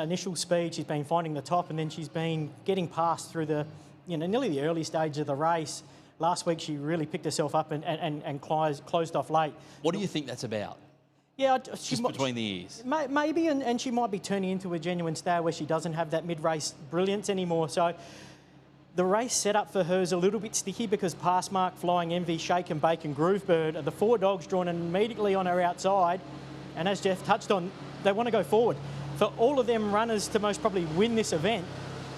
Initial speed, she's been finding the top, and then she's been getting past through the, nearly the early stage of the race. Last week, she really picked herself up and closed off late. What do you think that's about? Yeah, just between the ears. Maybe, and she might be turning into a genuine star where she doesn't have that mid-race brilliance anymore. So the race setup for her is a little bit sticky because Passmark, Flying Envy, Shake and Bake and Groovebird are the 4 dogs drawn immediately on her outside. And as Jeff touched on, they want to go forward. For all of them runners to most probably win this event,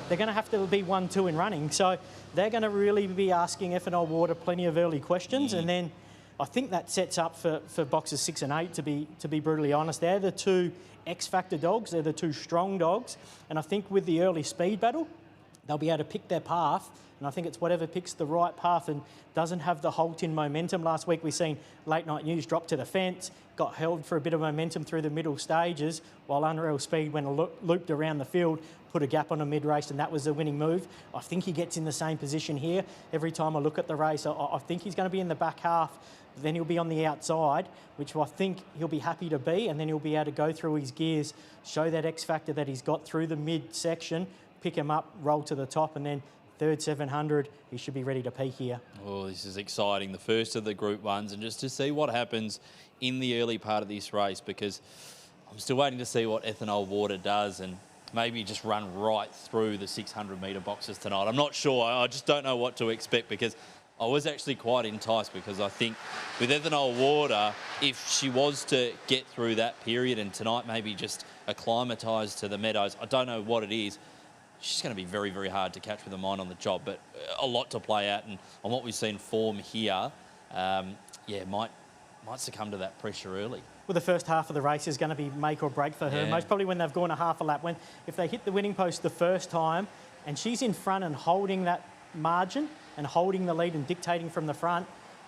they're going to have to be 1-2 in running. So they're going to really be asking Ethanol Water plenty of early questions. And then I think that sets up for boxes 6 and 8, to be brutally honest. They're the 2 X-Factor dogs. They're the 2 strong dogs. And I think with the early speed battle, they'll be able to pick their path. And I think it's whatever picks the right path and doesn't have the halt in momentum. Last week we've seen Late Night News drop to the fence, got held for a bit of momentum through the middle stages, while Unreal Speed, when looped around the field, put a gap on a mid-race, and that was the winning move. I think he gets in the same position here. Every time I look at the race, I think he's going to be in the back half. Then he'll be on the outside, which I think he'll be happy to be, and then he'll be able to go through his gears, show that X-Factor that he's got through the mid-section, pick him up, roll to the top, and then third 700, he should be ready to peak here. Oh, this is exciting. The first of the Group 1s, and just to see what happens in the early part of this race, because I'm still waiting to see what Ethanol Water does and maybe just run right through the 600-metre boxes tonight. I'm not sure. I just don't know what to expect, because I was actually quite enticed, because I think with Ethanol Water, if she was to get through that period and tonight maybe just acclimatise to the meadows, I don't know what it is, she's going to be very, very hard to catch with a mind on the job, but a lot to play at. And on what we've seen form here, might succumb to that pressure early. Well, the first half of the race is going to be make or break for her. Most probably when they've gone a half a lap. If they hit the winning post the first time and she's in front and holding that margin and holding the lead and dictating from the front,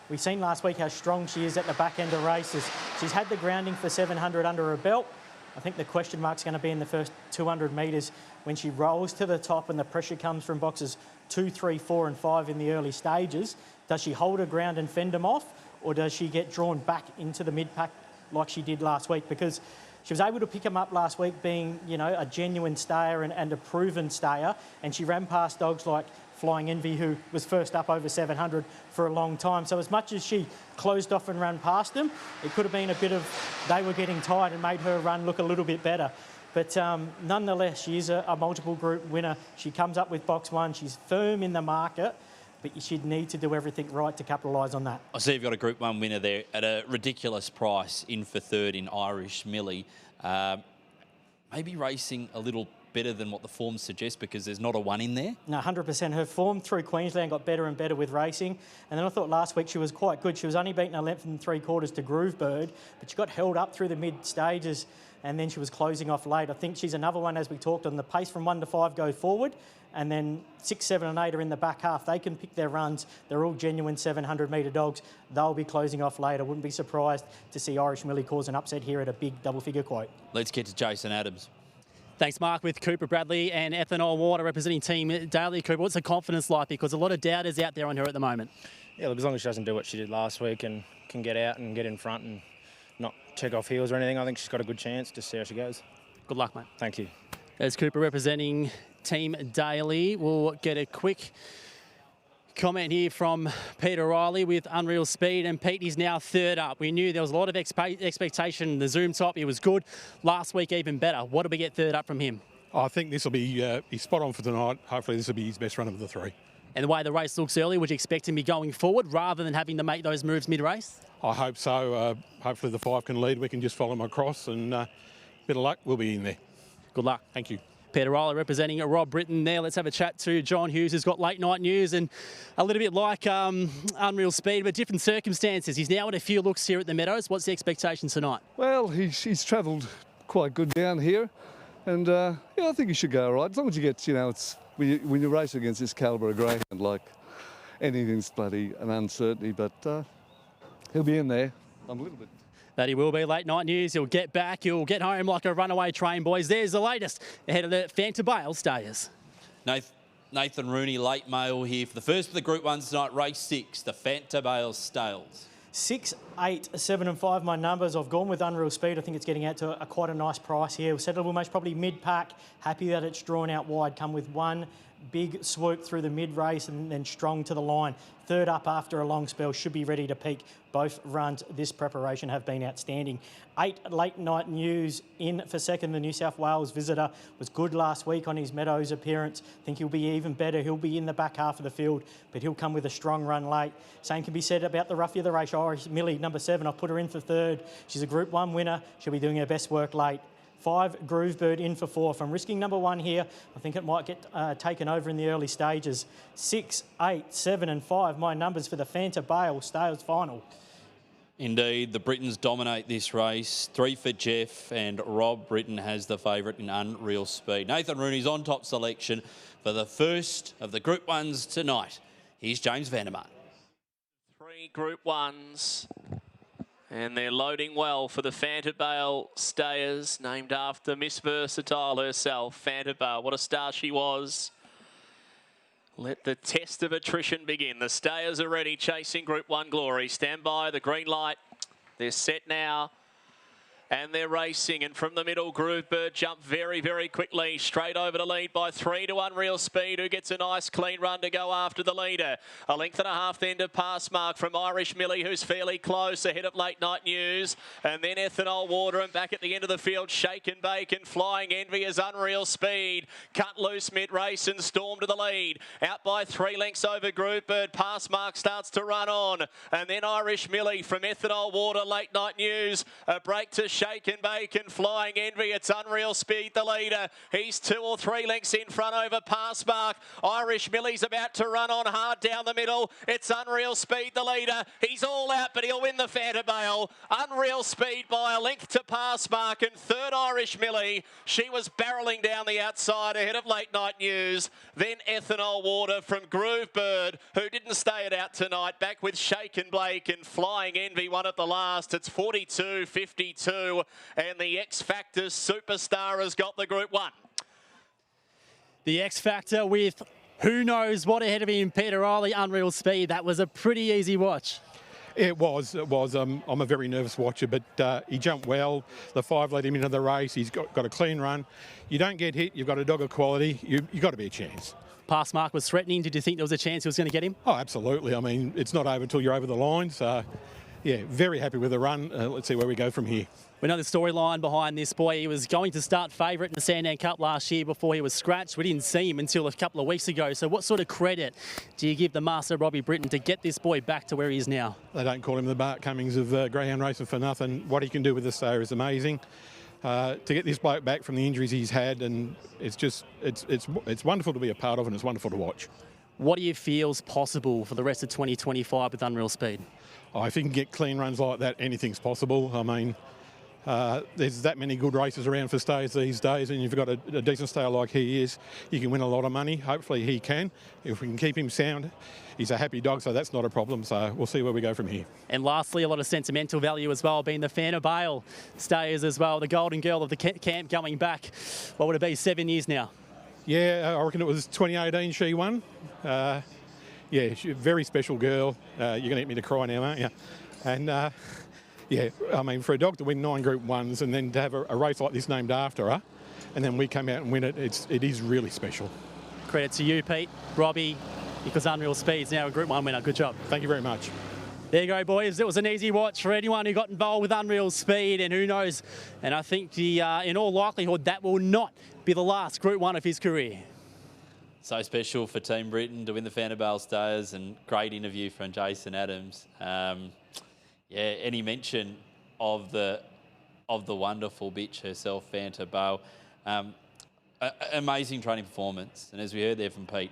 we've seen last week how strong she is at the back end of races. She's had the grounding for 700 under her belt. I think the question mark's going to be in the first 200 metres when she rolls to the top and the pressure comes from boxes 2, 3, 4 and 5 in the early stages. Does she hold her ground and fend them off, or does she get drawn back into the mid-pack like she did last week? Because she was able to pick them up last week being, a genuine stayer and a proven stayer, and she ran past dogs like Flying Envy, who was first up over 700 for a long time. So as much as she closed off and ran past them, it could have been a bit of they were getting tired and made her run look a little bit better. But nonetheless, she is a multiple group winner. She comes up with box 1. She's firm in the market, but she'd need to do everything right to capitalise on that. I see you've got a Group 1 winner there at a ridiculous price, in for third in Irish Millie. Maybe racing a little better than what the form suggests, because there's not a 1 in there? No, 100%. Her form through Queensland got better and better with racing. And then I thought last week she was quite good. She was only beaten a length and 3/4 to Groovebird, but she got held up through the mid stages and then she was closing off late. I think she's another one, as we talked on, the pace from 1 to 5 go forward, and then 6, 7 and 8 are in the back half. They can pick their runs. They're all genuine 700-metre dogs. They'll be closing off late. I wouldn't be surprised to see Irish Millie cause an upset here at a big double-figure quote. Let's get to Jason Adams. Thanks, Mark, with Cooper Bradley and Ethanol Water representing Team Daly. Cooper, what's the confidence like? Because a lot of doubters out there on her at the moment. Yeah, look, as long as she doesn't do what she did last week and can get out and get in front and not check off heels or anything, I think she's got a good chance. Just see how she goes. Good luck, mate. Thank you. As Cooper representing Team Daly, we'll get a quick comment here from Peter Riley with Unreal Speed, and Pete is now third up. We knew there was a lot of expectation. The zoom top, it was good. Last week, even better. What do we get third up from him? I think this will be he's spot on for tonight. Hopefully this will be his best run of the 3. And the way the race looks early, would you expect him to be going forward rather than having to make those moves mid-race? I hope so. Hopefully the 5 can lead. We can just follow him across, and bit of luck, we'll be in there. Good luck. Thank you. Peter Riley representing Rob Britton there. Let's have a chat to John Hughes, who's got Late Night News, and a little bit like Unreal Speed, but different circumstances. He's now in a few looks here at the Meadows. What's the expectation tonight? Well, he's travelled quite good down here, and I think he should go all right. As long as you get, it's when you race against this calibre of greyhound, like anything's bloody an uncertainty, but he'll be in there. I'm a little bit. That he will be. Late Night News. He'll get back. He'll get home like a runaway train, boys. There's the latest ahead of the Fanta Bale stayers. Nathan Rooney, late mail here for the first of the Group 1s tonight, race 6, the Fanta Bale Stales. 6, 8, 7 and 5, my numbers. I've gone with Unreal Speed. I think it's getting out to quite a nice price here. We'll settle almost probably mid-pack. Happy that it's drawn out wide. Come with one big swoop through the mid-race and then strong to the line. Third up after a long spell, should be ready to peak. Both runs this preparation have been outstanding. 8, Late Night News in for second. The New South Wales visitor was good last week on his Meadows appearance. Think he'll be even better. He'll be in the back half of the field, but he'll come with a strong run late. Same can be said about the roughie of the race, Irish Millie, number 7. I'll put her in for third. She's a Group 1 winner. She'll be doing her best work late. 5, Groovebird in for 4. If I'm risking number 1 here, I think it might get taken over in the early stages. 6, 8, 7 and 5, my numbers for the Fanta Bale Stales final. Indeed, the Britons dominate this race. 3 for Jeff, and Rob Britton has the favourite in Unreal Speed. Nathan Rooney's on top selection for the first of the Group 1s tonight. Here's James Vandermark. 3 Group 1s. And they're loading well for the Fanta Bale Stayers, named after Miss Versatile herself, Fanta Bale. What a star she was. Let the test of attrition begin. The Stayers are ready, chasing Group 1 glory. Stand by, the green light. They're set now. And they're racing, and from the middle, Groovebird jumped very, very quickly. Straight over to lead by 3 to Unreal Speed, who gets a nice clean run to go after the leader. A length and a half then to pass mark from Irish Millie, who's fairly close, ahead of Late Night News. And then Ethanol Water, and back at the end of the field, Shake and Bake and Flying Envy as Unreal Speed. Cut loose mid-race and Storm to the lead. Out by 3 lengths over Groovebird. Pass mark starts to run on. And then Irish Millie from Ethanol Water, Late Night News. A break to Shake and Bake and Flying Envy. It's Unreal Speed, the leader. He's 2 or 3 lengths in front over pass mark. Irish Millie's about to run on hard down the middle. It's Unreal Speed, the leader. He's all out, but he'll win the Fanta Bale. Unreal Speed by a length to pass mark, and third Irish Millie. She was barrelling down the outside ahead of Late Night News. Then Ethanol Water from Groovebird, who didn't stay it out tonight. Back with Shake and Blake and Flying Envy, one at the last. It's 42-52. And the X Factor Superstar has got the Group 1. The X Factor with who knows what ahead of him, Peter Riley, Unreal Speed. That was a pretty easy watch. It was. I'm a very nervous watcher, but he jumped well. The 5 led him into the race. He's got a clean run. You don't get hit. You've got a dog of quality. You've got to be a chance. Pass mark was threatening. Did you think there was a chance he was going to get him? Oh, absolutely. I mean, it's not over until you're over the line. So, yeah, very happy with the run. Let's see where we go from here. We know the storyline behind this boy. He was going to start favourite in the Sandown Cup last year before he was scratched. We didn't see him until a couple of weeks ago. So what sort of credit do you give the master, Robbie Britton, to get this boy back to where he is now? They don't call him the Bart Cummings of greyhound racing for nothing. What he can do with this stayer is amazing. To get this bloke back from the injuries he's had, and it's wonderful to be a part of, and it's wonderful to watch. What do you feel is possible for the rest of 2025 with Unreal Speed? Oh, if you can get clean runs like that, anything's possible. I mean, there's that many good races around for stays these days, and if you've got a decent stayer like he is, you can win a lot of money. Hopefully he can. If we can keep him sound, he's a happy dog, so that's not a problem. So we'll see where we go from here. And lastly, a lot of sentimental value as well, being the Fanta Bale Stayers as well, the golden girl of the camp going back. What would it be, 7 years now? Yeah, I reckon it was 2018 she won. Yeah, she's a very special girl. You're going to get me to cry now, aren't you? And yeah, I mean, for a dog to win 9 Group 1s and then to have a race like this named after her, and then we come out and win it, it is really special. Credit to you, Pete, Robbie, because Unreal Speed's now a Group 1 winner. Good job. Thank you very much. There you go, boys. It was an easy watch for anyone who got involved with Unreal Speed, and who knows. And I think in all likelihood, that will not be the last Group 1 of his career. So special for Team Britain to win the Fanta Bale Stayers, and great interview from Jason Adams. Yeah, any mention of the wonderful bitch herself, Fanta Bale. Amazing training performance, and as we heard there from Pete,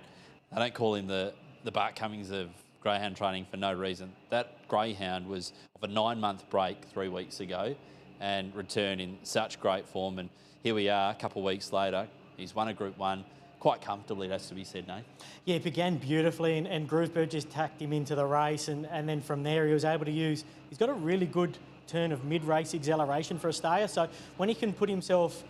I don't call him the Bart Cummings of greyhound training for no reason. That greyhound was of a 9-month break 3 weeks ago and returned in such great form, and here we are a couple of weeks later. He's won a Group 1 quite comfortably, that's to be said, Nate. Yeah, it began beautifully, and Groovebird just tacked him into the race, and then from there he was able to use, he's got a really good turn of mid-race acceleration for a stayer, so when he can put himself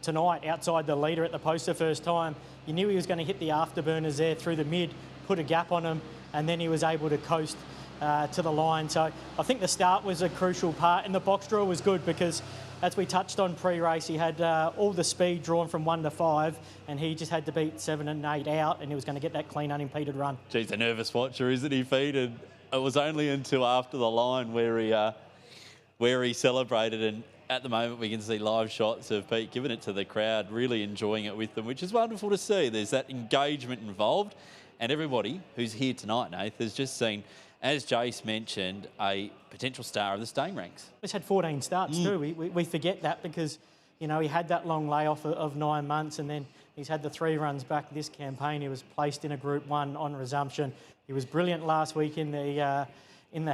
tonight outside the leader at the post the first time, you knew he was going to hit the afterburners there through the mid, put a gap on him, and then he was able to coast to the line. So I think the start was a crucial part, and the box draw was good because, as we touched on pre-race, he had all the speed drawn from 1 to 5, and he just had to beat 7 and 8 out, and he was going to get that clean, unimpeded run. Geez, a nervous watcher, isn't he, Pete? And it was only until after the line where he celebrated, and at the moment we can see live shots of Pete giving it to the crowd, really enjoying it with them, which is wonderful to see. There's that engagement involved, and everybody who's here tonight, Nath, has just seen, as Jace mentioned, a potential star of the staying ranks. He's had 14 starts too. We forget that because, you know, he had that long layoff of 9 months, and then he's had the 3 runs back this campaign. He was placed in a Group 1 on resumption. He was brilliant last week in the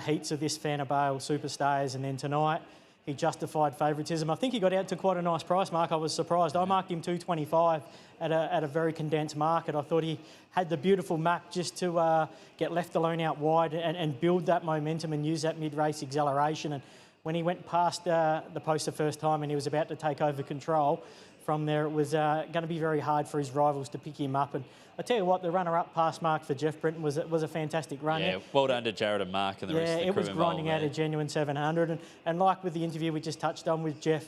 heats of this Fanta Bale Superstars, and then tonight he justified favouritism. I think he got out to quite a nice price, Mark. I was surprised. I marked him 225 at a very condensed market. I thought he had the beautiful map just to get left alone out wide and build that momentum and use that mid-race acceleration. And when he went past the post the first time and he was about to take over control, from there it was going to be very hard for his rivals to pick him up. And I tell you what, the runner-up pass mark for Jeff Britton was a fantastic run. Yeah, well done to Jared and Mark and the rest of the crew. Yeah, it was grinding out a genuine 700. And like with the interview we just touched on with Jeff,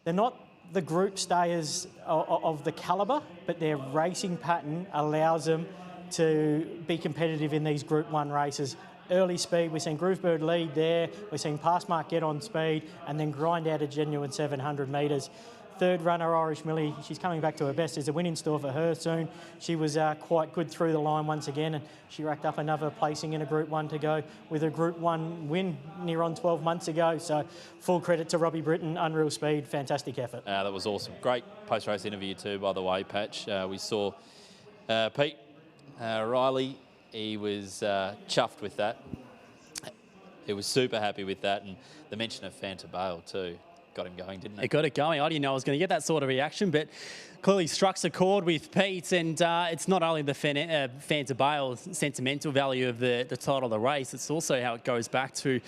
they're not the group stayers of the calibre, but their racing pattern allows them to be competitive in these Group 1 races. Early speed, we're seeing Groovebird lead there, we're seeing Passmark get on speed and then grind out a genuine 700 metres. Third runner, Irish Millie, she's coming back to her best. There's a win in store for her soon. She was quite good through the line once again, and she racked up another placing in a Group 1 to go with a Group 1 win near on 12 months ago. So full credit to Robbie Britton, unreal speed, fantastic effort. That was awesome. Great post-race interview too, by the way, Patch. We saw Pete Riley. He was chuffed with that. He was super happy with that, and the mention of Fanta Bale too. Got him going, didn't it? It got it going. I didn't know I was going to get that sort of reaction, but clearly struck a chord with Pete. And it's not only the Fanta Bale sentimental value of the title of the race, it's also how it goes back to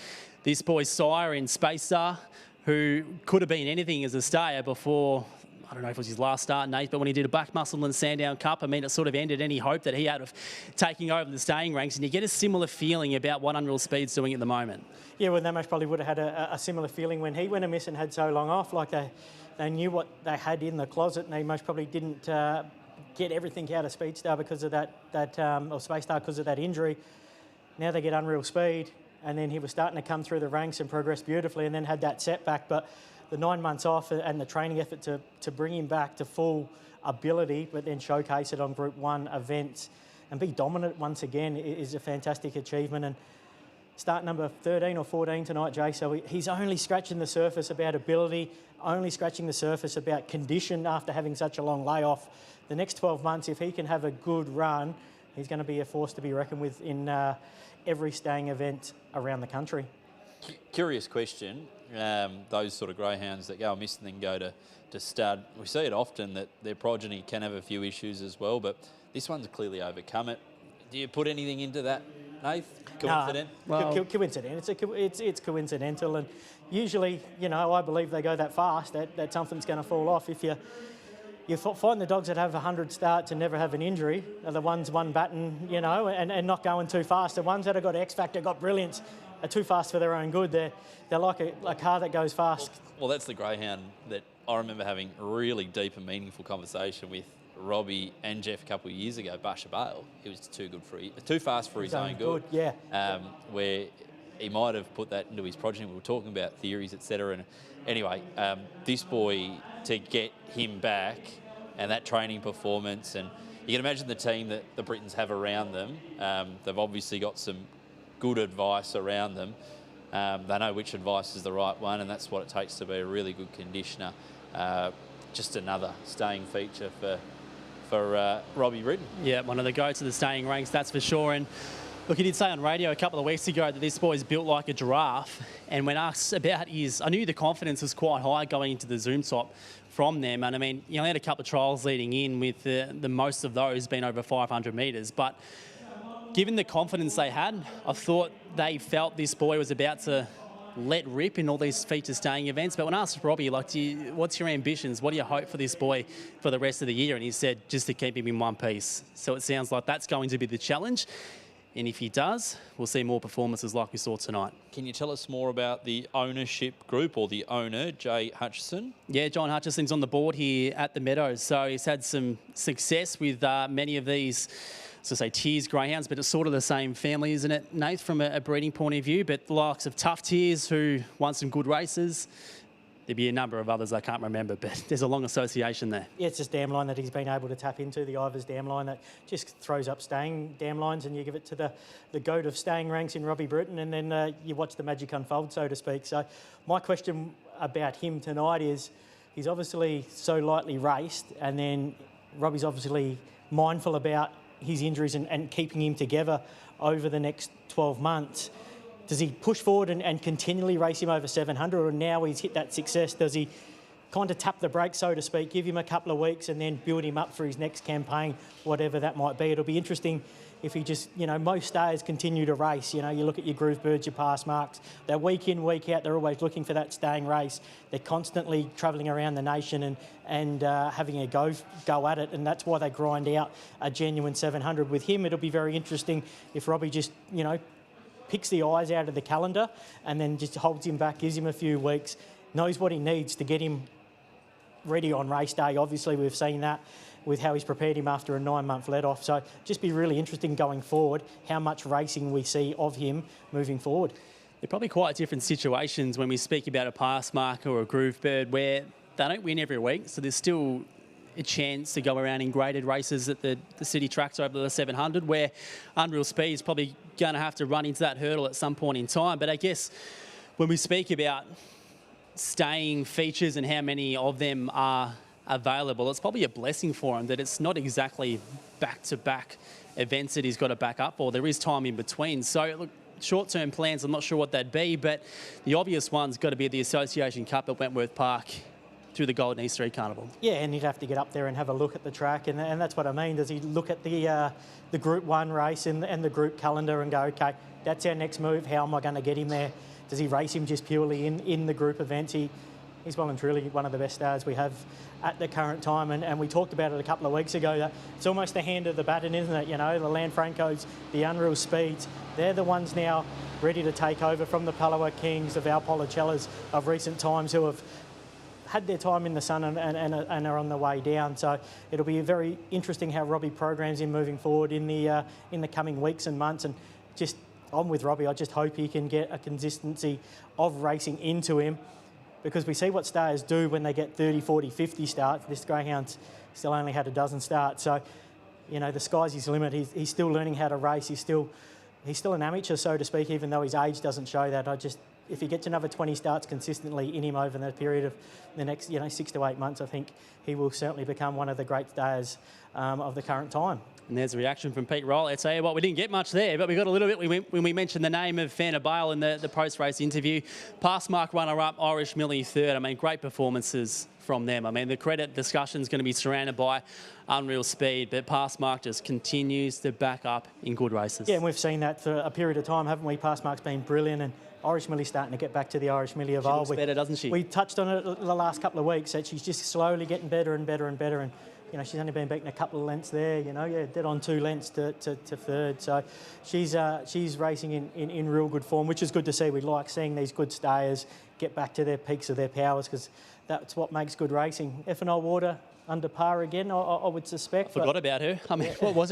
this boy's sire in Space Star, who could have been anything as a stayer before, I don't know if it was his last start, Nate, but when he did a Black Muscle and Sandown Cup, I mean, it sort of ended any hope that he had of taking over the staying ranks. And you get a similar feeling about what Unreal Speed's doing at the moment. Yeah, well, they most probably would have had a similar feeling when he went amiss and had so long off. Like they knew what they had in the closet, and they most probably didn't get everything out of Speedstar because of or Space Star because of that injury. Now they get Unreal Speed, and then he was starting to come through the ranks and progress beautifully, and then had that setback. But the 9 months off and the training effort to bring him back to full ability, but then showcase it on Group 1 events and be dominant once again is a fantastic achievement. And start number 13 or 14 tonight, Jay, so he's only scratching the surface about ability, only scratching the surface about condition after having such a long layoff. The next 12 months, if he can have a good run, he's going to be a force to be reckoned with in every staying event around the country. Curious question. Those sort of greyhounds that go amiss and then go to stud, we see it often that their progeny can have a few issues as well, but this one's clearly overcome it. Do you put anything into that, Nath? Coincident? Coincident. It's coincidental, and usually, you know, I believe they go that fast that something's going to fall off. If you find the dogs that have 100 starts and never have an injury are the ones one baton, you know, and not going too fast. The ones that have got X factor, got brilliance, are too fast for their own good. They're like a car that goes fast. Well, that's the greyhound that I remember having a really deep and meaningful conversation with Robbie and Jeff a couple of years ago. Basha Bale, he was too fast for his own good. Yeah. Where he might have put that into his progeny. We were talking about theories, etc. And anyway, this boy, to get him back and that training performance, and you can imagine the team that the Britons have around them. They've obviously got some good advice around them. They know which advice is the right one, and that's what it takes to be a really good conditioner. Just another staying feature for Robbie Britton. Yeah, one of the goats of the staying ranks, that's for sure. And look, he did say on radio a couple of weeks ago that this boy's built like a giraffe. And when asked about I knew the confidence was quite high going into the Zoom top from them. And I mean, he only had a couple of trials leading in, with the most of those being over 500 metres. But given the confidence they had, I thought they felt this boy was about to let rip in all these feature staying events. But when I asked Robbie, like, what's your ambitions? What do you hope for this boy for the rest of the year? And he said, just to keep him in one piece. So it sounds like that's going to be the challenge. And if he does, we'll see more performances like we saw tonight. Can you tell us more about the ownership group or the owner, Jay Hutchison? Yeah, John Hutchison's on the board here at the Meadows. So he's had some success with many of these, so say Tears greyhounds, but it's sort of the same family, isn't it, Nate, from a breeding point of view? But the likes of Tough Tears, who won some good races. There'd be a number of others I can't remember, but there's a long association there. Yeah, it's this dam line that he's been able to tap into, the Ivers dam line that just throws up staying dam lines, and you give it to the goat of staying ranks in Robbie Britton, and then you watch the magic unfold, so to speak. So my question about him tonight is, he's obviously so lightly raced, and then Robbie's obviously mindful about his injuries and keeping him together over the next 12 months. Does he push forward and continually race him over 700, or now he's hit that success, does he kind of tap the brakes, so to speak, give him a couple of weeks and then build him up for his next campaign, whatever that might be? It'll be interesting if he just, most stayers continue to race. You look at your Groove Birds, your Pass Marks, they're week in, week out, they're always looking for that staying race. They're constantly travelling around the nation and having a go at it, and that's why they grind out a genuine 700. With him, it'll be very interesting if Robbie just, picks the eyes out of the calendar and then just holds him back, gives him a few weeks, knows what he needs to get him ready on race day. Obviously, we've seen that with how he's prepared him after a 9-month let-off. So just be really interesting going forward how much racing we see of him moving forward. They're probably quite different situations when we speak about a Pass Mark or a Groove Bird, where they don't win every week, so there's still a chance to go around in graded races at the city tracks over the 700, where Unreal Speed is probably going to have to run into that hurdle at some point in time. But I guess when we speak about staying features and how many of them are available, it's probably a blessing for him that it's not exactly back-to-back events that he's got to back up for. There is time in between. So, look, short-term plans, I'm not sure what that'd be, but the obvious one's got to be the Association Cup at Wentworth Park through the Golden East 3 Carnival. Yeah, and he'd have to get up there and have a look at the track, and that's what I mean. Does he look at the Group 1 race and the group calendar and go, okay, that's our next move, how am I going to get him there? Does he race him just purely in the group events? He's well and truly one of the best stars we have at the current time, and we talked about it a couple of weeks ago, that it's almost the hand of the baton, isn't it? The Lanfrancos, the Unreal Speeds, they're the ones now ready to take over from the Palawa Kings, the Valpolicellas of recent times, who have had their time in the sun and are on the way down. So it'll be very interesting how Robbie programs him moving forward in the coming weeks and months. And just, I'm with Robbie. I just hope he can get a consistency of racing into him, because we see what stayers do when they get 30, 40, 50 starts. This greyhound's still only had a dozen starts. So, the sky's his limit. He's still learning how to race. He's still an amateur, so to speak, even though his age doesn't show that. If he gets another 20 starts consistently in him over the period of the next 6 to 8 months, I think he will certainly become one of the great stayers of the current time. And there's a reaction from Pete Riley. I tell you what, we didn't get much there, but we got a little bit when we mentioned the name of Fanta Bale in the post-race interview. Pass Mark runner-up, Irish Millie third. I mean, great performances from them. I mean, the credit discussion is going to be surrounded by Unreal Speed, but Pass Mark just continues to back up in good races. Yeah, and we've seen that for a period of time, haven't we? Pass Mark's been brilliant, and Irish Millie's starting to get back to the Irish Millie of old. She looks better, doesn't she? We touched on it the last couple of weeks, that she's just slowly getting better and better and better, and she's only been beaten a couple of lengths there, dead on 2 lengths to third. So she's racing in real good form, which is good to see. We like seeing these good stayers get back to their peaks of their powers, because that's what makes good racing. Ethanol Water under par again, I would suspect. I forgot about her. I mean, what was it?